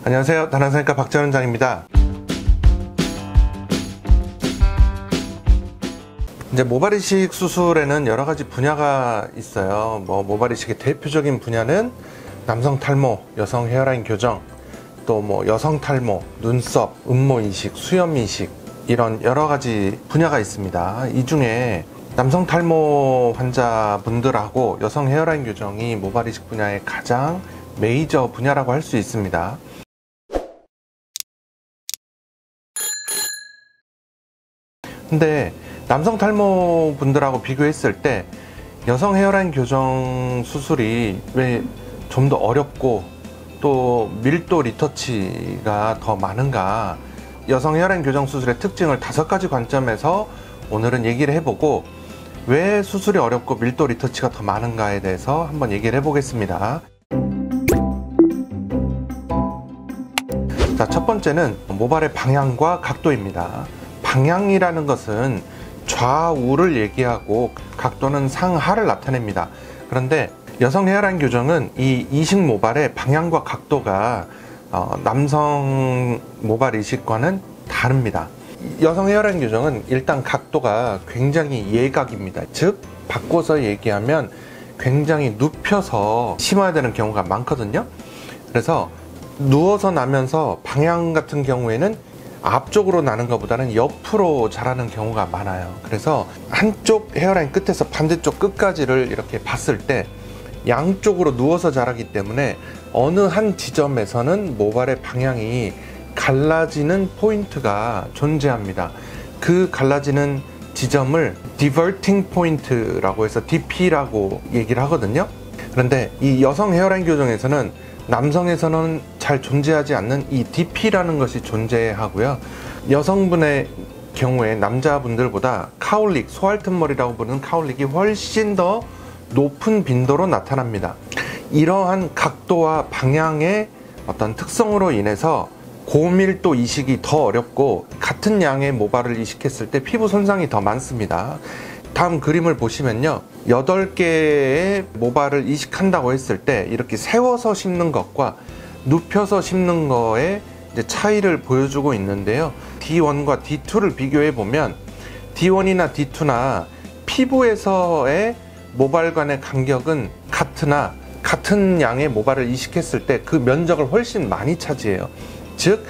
안녕하세요. 다나성형외과 박재원 원장입니다. 이제 모발 이식 수술에는 여러 가지 분야가 있어요. 모발 이식의 대표적인 분야는 남성 탈모, 여성 헤어라인 교정, 또 여성 탈모, 눈썹, 음모 이식, 수염 이식, 이런 여러 가지 분야가 있습니다. 이 중에 남성 탈모 환자분들하고 여성 헤어라인 교정이 모발 이식 분야의 가장 메이저 분야라고 할 수 있습니다. 근데 남성 탈모 분들하고 비교했을 때 여성 헤어라인 교정 수술이 왜 좀 더 어렵고 또 밀도 리터치가 더 많은가, 여성 헤어라인 교정 수술의 특징을 5가지 관점에서 오늘은 얘기를 해보고 왜 수술이 어렵고 밀도 리터치가 더 많은가에 대해서 한번 얘기를 해보겠습니다. 자, 첫 번째는 모발의 방향과 각도입니다. 방향이라는 것은 좌우를 얘기하고 각도는 상하를 나타냅니다. 그런데 여성 헤어라인 교정은 이 이식 모발의 방향과 각도가 남성 모발 이식과는 다릅니다. 여성 헤어라인 교정은 일단 각도가 굉장히 예각입니다. 즉 바꿔서 얘기하면 굉장히 눕혀서 심어야 되는 경우가 많거든요. 그래서 누워서 나면서 방향 같은 경우에는 앞쪽으로 나는 것보다는 옆으로 자라는 경우가 많아요. 그래서 한쪽 헤어라인 끝에서 반대쪽 끝까지를 이렇게 봤을 때 양쪽으로 누워서 자라기 때문에 어느 한 지점에서는 모발의 방향이 갈라지는 포인트가 존재합니다. 그 갈라지는 지점을 diverting point라고 해서 DP라고 얘기를 하거든요. 그런데 이 여성 헤어라인 교정에서는 남성에서는 잘 존재하지 않는 이 DP라는 것이 존재하고요. 여성분의 경우에 남자분들보다 카울릭, 소알튼머리라고 부르는 카울릭이 훨씬 더 높은 빈도로 나타납니다. 이러한 각도와 방향의 어떤 특성으로 인해서 고밀도 이식이 더 어렵고 같은 양의 모발을 이식했을 때 피부 손상이 더 많습니다. 다음 그림을 보시면요, 8개의 모발을 이식한다고 했을 때 이렇게 세워서 심는 것과 눕혀서 심는 거의 이제 차이를 보여주고 있는데요. D1과 D2를 비교해 보면 D1이나 D2나 피부에서의 모발 간의 간격은 같으나 같은 양의 모발을 이식했을 때 그 면적을 훨씬 많이 차지해요. 즉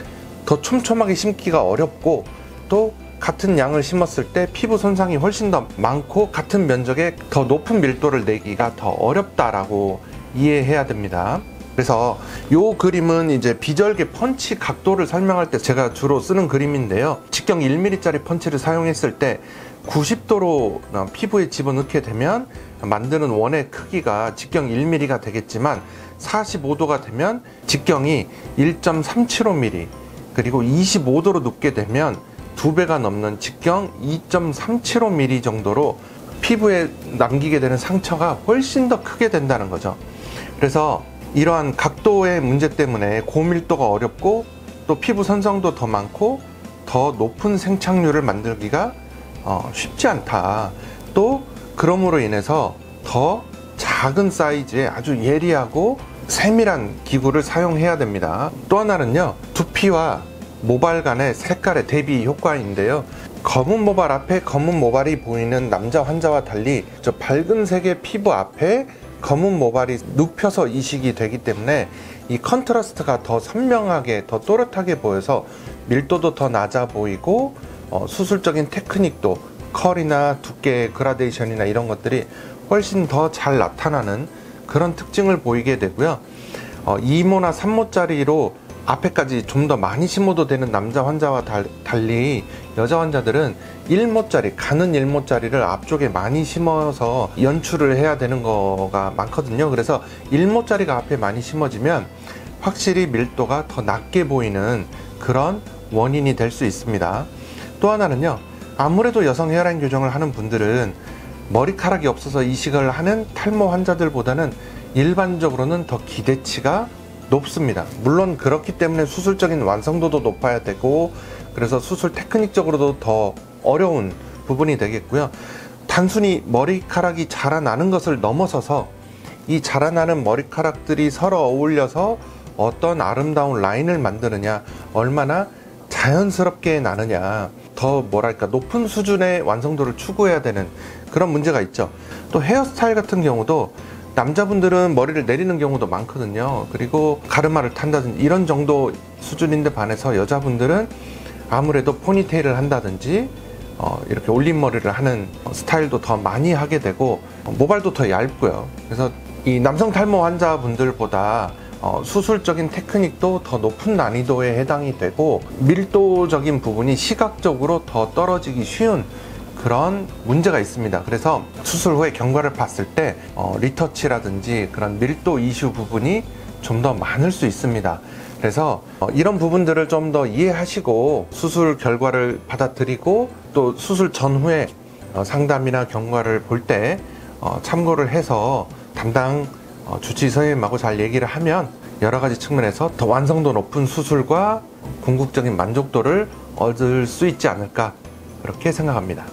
더 촘촘하게 심기가 어렵고 또 같은 양을 심었을 때 피부 손상이 훨씬 더 많고 같은 면적에 더 높은 밀도를 내기가 더 어렵다라고 이해해야 됩니다. 그래서 이 그림은 이제 비절개 펀치 각도를 설명할 때 제가 주로 쓰는 그림인데요. 직경 1mm짜리 펀치를 사용했을 때 90도로 피부에 집어넣게 되면 만드는 원의 크기가 직경 1mm가 되겠지만 45도가 되면 직경이 1.375mm, 그리고 25도로 눕게 되면 2배가 넘는 직경 2.375mm 정도로 피부에 남기게 되는 상처가 훨씬 더 크게 된다는 거죠. 그래서 이러한 각도의 문제 때문에 고밀도가 어렵고 또 피부 손상도 더 많고 더 높은 생착률을 만들기가 쉽지 않다. 또 그럼으로 인해서 더 작은 사이즈의 아주 예리하고 세밀한 기구를 사용해야 됩니다. 또 하나는요, 두피와 모발 간의 색깔의 대비 효과인데요. 검은 모발 앞에 검은 모발이 보이는 남자 환자와 달리 저 밝은 색의 피부 앞에 검은 모발이 눕혀서 이식이 되기 때문에 이 컨트라스트가 더 선명하게, 더 또렷하게 보여서 밀도도 더 낮아 보이고 수술적인 테크닉도 컬이나 두께의 그라데이션이나 이런 것들이 훨씬 더 잘 나타나는 그런 특징을 보이게 되고요. 2모나 3모짜리로 앞에까지 좀 더 많이 심어도 되는 남자 환자와 달리 여자 환자들은 1모짜리, 가는 1모짜리를 앞쪽에 많이 심어서 연출을 해야 되는 거가 많거든요. 그래서 1모짜리가 앞에 많이 심어지면 확실히 밀도가 더 낮게 보이는 그런 원인이 될 수 있습니다. 또 하나는요, 아무래도 여성 헤어라인 교정을 하는 분들은 머리카락이 없어서 이식을 하는 탈모 환자들보다는 일반적으로는 더 기대치가 높습니다. 물론 그렇기 때문에 수술적인 완성도도 높아야 되고 그래서 수술 테크닉적으로도 더 어려운 부분이 되겠고요. 단순히 머리카락이 자라나는 것을 넘어서서 이 자라나는 머리카락들이 서로 어울려서 어떤 아름다운 라인을 만드느냐, 얼마나 자연스럽게 나느냐, 더 뭐랄까 높은 수준의 완성도를 추구해야 되는 그런 문제가 있죠. 또 헤어스타일 같은 경우도 남자분들은 머리를 내리는 경우도 많거든요. 그리고 가르마를 탄다든지 이런 정도 수준인데 반해서 여자분들은 아무래도 포니테일을 한다든지 이렇게 올림머리를 하는 스타일도 더 많이 하게 되고 모발도 더 얇고요. 그래서 이 남성 탈모 환자분들보다 수술적인 테크닉도 더 높은 난이도에 해당이 되고 밀도적인 부분이 시각적으로 더 떨어지기 쉬운 그런 문제가 있습니다. 그래서 수술 후에 경과를 봤을 때 리터치라든지 그런 밀도 이슈 부분이 좀 더 많을 수 있습니다. 그래서 이런 부분들을 좀 더 이해하시고 수술 결과를 받아들이고 또 수술 전후에 상담이나 경과를 볼 때 참고를 해서 담당 주치의 선생님하고 잘 얘기를 하면 여러 가지 측면에서 더 완성도 높은 수술과 궁극적인 만족도를 얻을 수 있지 않을까 그렇게 생각합니다.